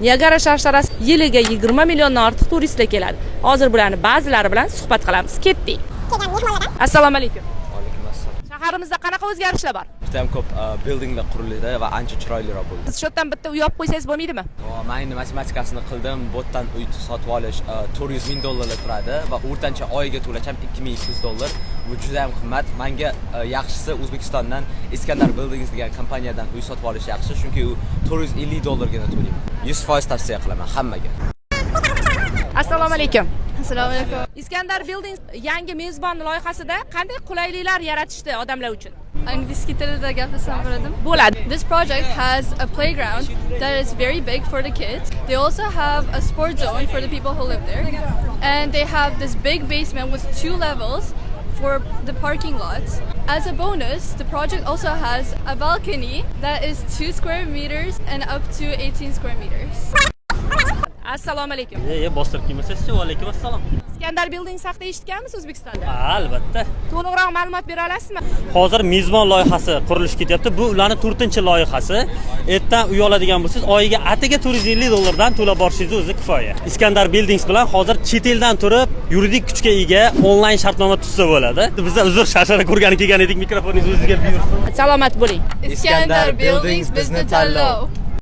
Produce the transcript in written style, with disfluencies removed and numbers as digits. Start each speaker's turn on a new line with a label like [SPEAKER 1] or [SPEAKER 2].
[SPEAKER 1] Niagara sharsharasi yiliga 20 milliondan ortiq turistlar keladi. Hozir bularni ba'zilari bilan suhbat qilamiz. Ketdik. Assalomu alaykum.
[SPEAKER 2] Alaykum assalom.
[SPEAKER 1] Shaharimizda qanaqa o'zgarishlar bor?
[SPEAKER 2] Juda ham ko'p buildinglar qurildi va ancha chiroyliroq bo'ldi.
[SPEAKER 1] Siz shu yerdan bitta uy olib qo'ysangiz bo'lmaydimi?
[SPEAKER 2] Men endi matematikasini qildim. Bu yerdan uy sotib olish $400,000 turadi va o'rtancha oyiga to'lasham $2,200. Bu juda ham qimmat. Menga yaxshisi O'zbekistondan Iskandar Buildings degan kompaniyadan uy sotib olish yaxshi, chunki u $450 gina to'layman. 100% tavsiya qilaman hammaga.
[SPEAKER 1] Assalomu alaykum.
[SPEAKER 3] Assalomu alaykum.
[SPEAKER 1] Iskandar Buildings yangi mezbon loyihasida qanday qulayliklar yaratishdi odamlar uchun?
[SPEAKER 3] Ingliz tilida gapirsam bo'ladimi?
[SPEAKER 1] Bo'ladi.
[SPEAKER 3] This project has a playground that is very big for the kids. They also have a sport zone for the people who live there. And they have this big basement with 2 levels for the parking lots. As a bonus, the project also has a balcony that is 2 square meters and up to 18 square meters.
[SPEAKER 1] Assalomu alaykum.
[SPEAKER 4] Bostirib kelmasizchi? Va alaykum assalom.
[SPEAKER 1] Iskandar Buildings haqida eshitganmisiz O'zbekistonda?
[SPEAKER 4] Albatta.
[SPEAKER 1] To'liqroq ma'lumot bera olasizmi?
[SPEAKER 4] Hozir mezbon loyihasi qurilish ketyapti. Bu ularning 4-loyihasi. Ertadan uy oladigan bo'lsangiz, oyiga atiga $450 dan to'lab borishingiz o'zi kifoya. Iskandar Buildings bilan hozir chet eldan turib, yuridik kuchga ega onlayn shartnoma tuzsa bo'ladi. Biz uzr shashara ko'rgani kelgan edik, mikrofoningiz o'zingizga buyursin.
[SPEAKER 1] Salomat bo'ling.
[SPEAKER 3] Iskandar Buildings bizni tanlov.